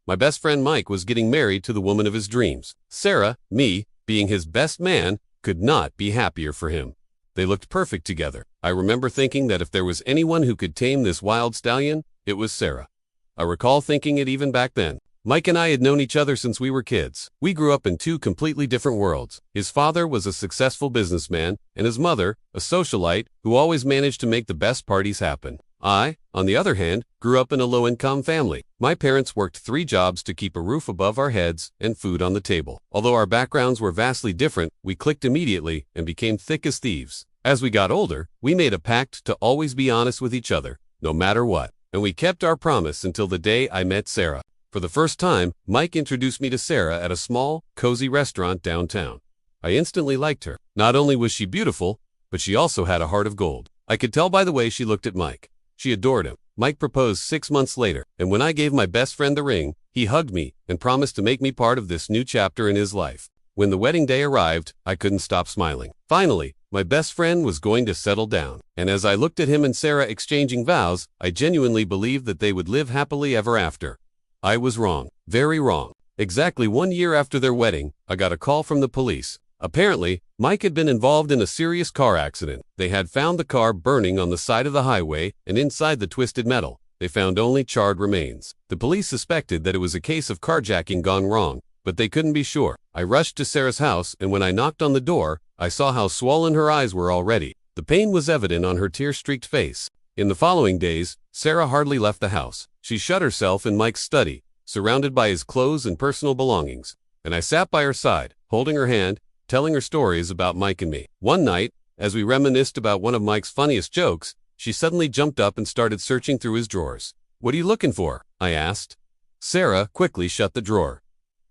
My best friend Mike was getting married to the woman of his dreams. Sarah, me, being his best man, could not be happier for him. They looked perfect together. I remember thinking that if there was anyone who could tame this wild stallion, it was Sarah. I recall thinking it even back then. Mike and I had known each other since we were kids. We grew up in two completely different worlds. His father was a successful businessman, and his mother, a socialite, who always managed to make the best parties happen. I, on the other hand, grew up in a low-income family. My parents worked 3 jobs to keep a roof above our heads and food on the table. Although our backgrounds were vastly different, we clicked immediately and became thick as thieves. As we got older, we made a pact to always be honest with each other, no matter what. And we kept our promise until the day I met Sarah. For the first time, Mike introduced me to Sarah at a small, cozy restaurant downtown. I instantly liked her. Not only was she beautiful, but she also had a heart of gold. I could tell by the way she looked at Mike. She adored him. Mike proposed 6 months later, and when I gave my best friend the ring, he hugged me and promised to make me part of this new chapter in his life. When the wedding day arrived, I couldn't stop smiling. Finally, my best friend was going to settle down, and as I looked at him and Sarah exchanging vows, I genuinely believed that they would live happily ever after. I was wrong. Very wrong. Exactly 1 year after their wedding, I got a call from the police. Apparently, Mike had been involved in a serious car accident. They had found the car burning on the side of the highway, and inside the twisted metal, they found only charred remains. The police suspected that it was a case of carjacking gone wrong, but they couldn't be sure. I rushed to Sarah's house, and when I knocked on the door, I saw how swollen her eyes were already. The pain was evident on her tear-streaked face. In the following days, Sarah hardly left the house. She shut herself in Mike's study, surrounded by his clothes and personal belongings, and I sat by her side, holding her hand, telling her stories about Mike and me. One night, as we reminisced about one of Mike's funniest jokes, she suddenly jumped up and started searching through his drawers. "What are you looking for?" I asked. Sarah quickly shut the drawer.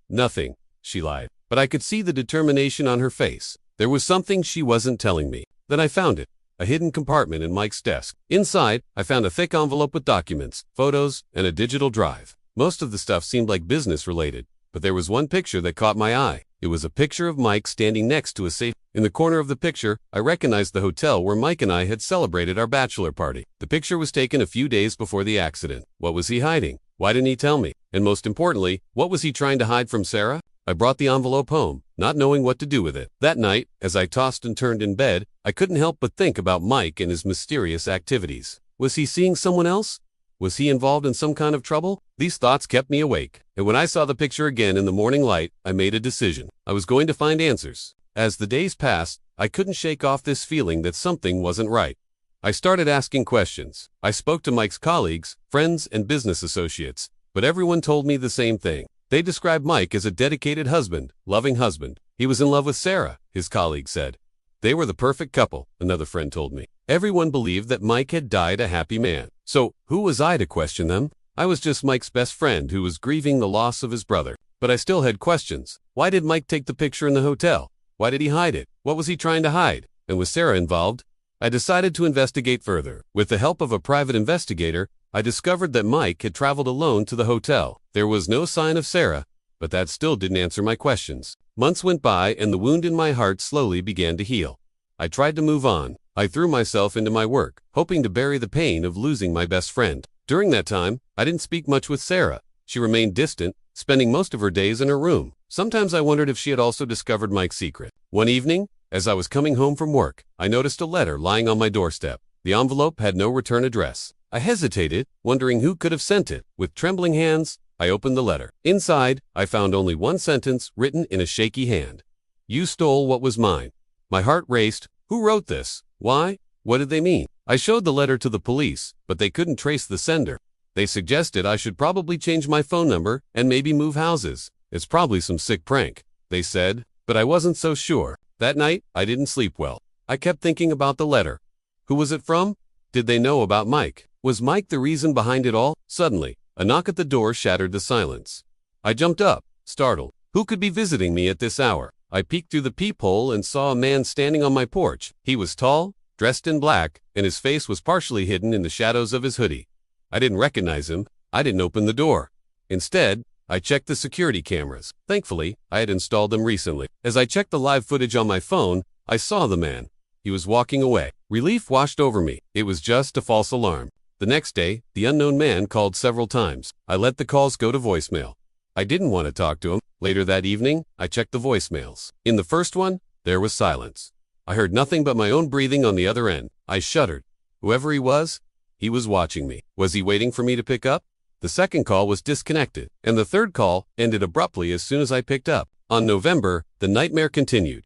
"Nothing," she lied, but I could see the determination on her face. There was something she wasn't telling me. Then I found it, a hidden compartment in Mike's desk. Inside, I found a thick envelope with documents, photos, and a digital drive. Most of the stuff seemed like business-related, but there was one picture that caught my eye. It was a picture of Mike standing next to a safe. In the corner of the picture, I recognized the hotel where Mike and I had celebrated our bachelor party. The picture was taken a few days before the accident. What was he hiding? Why didn't he tell me? And most importantly, what was he trying to hide from Sarah? I brought the envelope home, not knowing what to do with it. That night, as I tossed and turned in bed, I couldn't help but think about Mike and his mysterious activities. Was he seeing someone else? Was he involved in some kind of trouble? These thoughts kept me awake, and when I saw the picture again in the morning light, I made a decision. I was going to find answers. As the days passed, I couldn't shake off this feeling that something wasn't right. I started asking questions. I spoke to Mike's colleagues, friends, and business associates, but everyone told me the same thing. They described Mike as a dedicated husband, loving husband. He was in love with Sarah, his colleague said. They were the perfect couple, another friend told me. Everyone believed that Mike had died a happy man. So, who was I to question them? I was just Mike's best friend who was grieving the loss of his brother. But I still had questions. Why did Mike take the picture in the hotel? Why did he hide it? What was he trying to hide? And was Sarah involved? I decided to investigate further. With the help of a private investigator, I discovered that Mike had traveled alone to the hotel. There was no sign of Sarah, but that still didn't answer my questions. Months went by and the wound in my heart slowly began to heal. I tried to move on. I threw myself into my work, hoping to bury the pain of losing my best friend. During that time, I didn't speak much with Sarah. She remained distant, spending most of her days in her room. Sometimes I wondered if she had also discovered Mike's secret. One evening, as I was coming home from work, I noticed a letter lying on my doorstep. The envelope had no return address. I hesitated, wondering who could have sent it. With trembling hands, I opened the letter. Inside, I found only one sentence written in a shaky hand. "You stole what was mine." My heart raced. Who wrote this? Why? What did they mean? I showed the letter to the police, but they couldn't trace the sender. They suggested I should probably change my phone number and maybe move houses. It's probably some sick prank, they said, but I wasn't so sure. That night, I didn't sleep well. I kept thinking about the letter. Who was it from? Did they know about Mike? Was Mike the reason behind it all? Suddenly, a knock at the door shattered the silence. I jumped up, startled. Who could be visiting me at this hour? I peeked through the peephole and saw a man standing on my porch. He was tall, dressed in black, and his face was partially hidden in the shadows of his hoodie. I didn't recognize him. I didn't open the door. Instead, I checked the security cameras. Thankfully, I had installed them recently. As I checked the live footage on my phone, I saw the man. He was walking away. Relief washed over me. It was just a false alarm. The next day, the unknown man called several times. I let the calls go to voicemail. I didn't want to talk to him. Later that evening, I checked the voicemails. In the first one, there was silence. I heard nothing but my own breathing on the other end. I shuddered. Whoever he was watching me. Was he waiting for me to pick up? The second call was disconnected, and the third call ended abruptly as soon as I picked up. On November, the nightmare continued.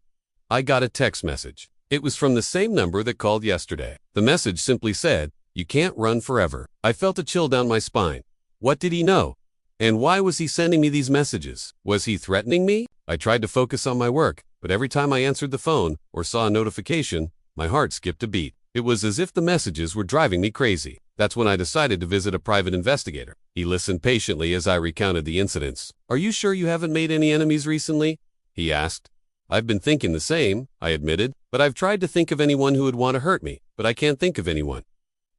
I got a text message. It was from the same number that called yesterday. The message simply said, "You can't run forever." I felt a chill down my spine. What did he know? And why was he sending me these messages? Was he threatening me? I tried to focus on my work, but every time I answered the phone or saw a notification, my heart skipped a beat. It was as if the messages were driving me crazy. That's when I decided to visit a private investigator. He listened patiently as I recounted the incidents. "Are you sure you haven't made any enemies recently?" he asked. "I've been thinking the same," I admitted, "but I've tried to think of anyone who would want to hurt me, but I can't think of anyone."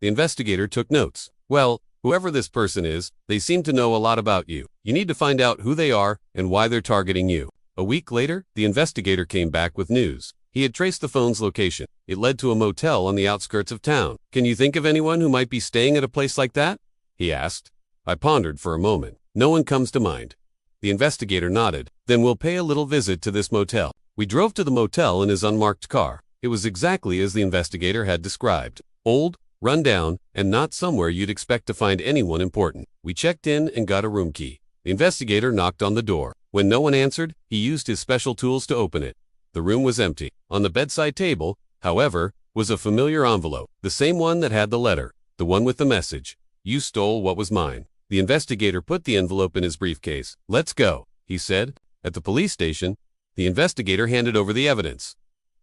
The investigator took notes. "Well, whoever this person is, they seem to know a lot about you. You need to find out who they are and why they're targeting you." A week later, the investigator came back with news. He had traced the phone's location. It led to a motel on the outskirts of town. "Can you think of anyone who might be staying at a place like that?" he asked. I pondered for a moment. "No one comes to mind." The investigator nodded. "Then we'll pay a little visit to this motel." We drove to the motel in his unmarked car. It was exactly as the investigator had described. Old, run down, and not somewhere you'd expect to find anyone important. We checked in and got a room key. The investigator knocked on the door. When no one answered, he used his special tools to open it. The room was empty. On the bedside table, however, was a familiar envelope, the same one that had the letter, the one with the message, "You stole what was mine." The investigator put the envelope in his briefcase. "Let's go," he said. At the police station, the investigator handed over the evidence.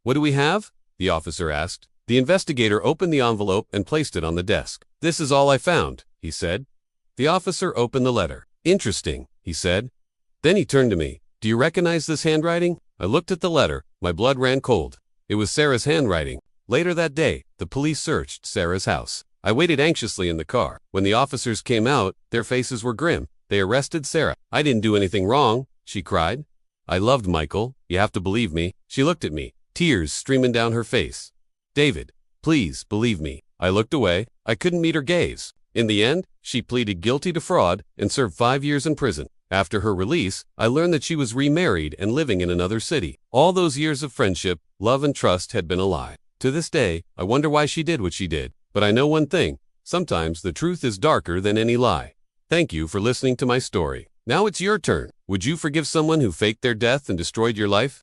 "What do we have?" the officer asked. The investigator opened the envelope and placed it on the desk. "This is all I found," he said. The officer opened the letter. "Interesting," he said. Then he turned to me. "Do you recognize this handwriting?" I looked at the letter. My blood ran cold. It was Sarah's handwriting. Later that day, the police searched Sarah's house. I waited anxiously in the car. When the officers came out, their faces were grim. They arrested Sarah. "I didn't do anything wrong," she cried. "I loved Michael. You have to believe me." She looked at me, tears streaming down her face. "David, please believe me." I looked away. I couldn't meet her gaze. In the end, she pleaded guilty to fraud and served 5 years in prison. After her release, I learned that she was remarried and living in another city. All those years of friendship, love, and trust had been a lie. To this day, I wonder why she did what she did. But I know one thing. Sometimes the truth is darker than any lie. Thank you for listening to my story. Now it's your turn. Would you forgive someone who faked their death and destroyed your life?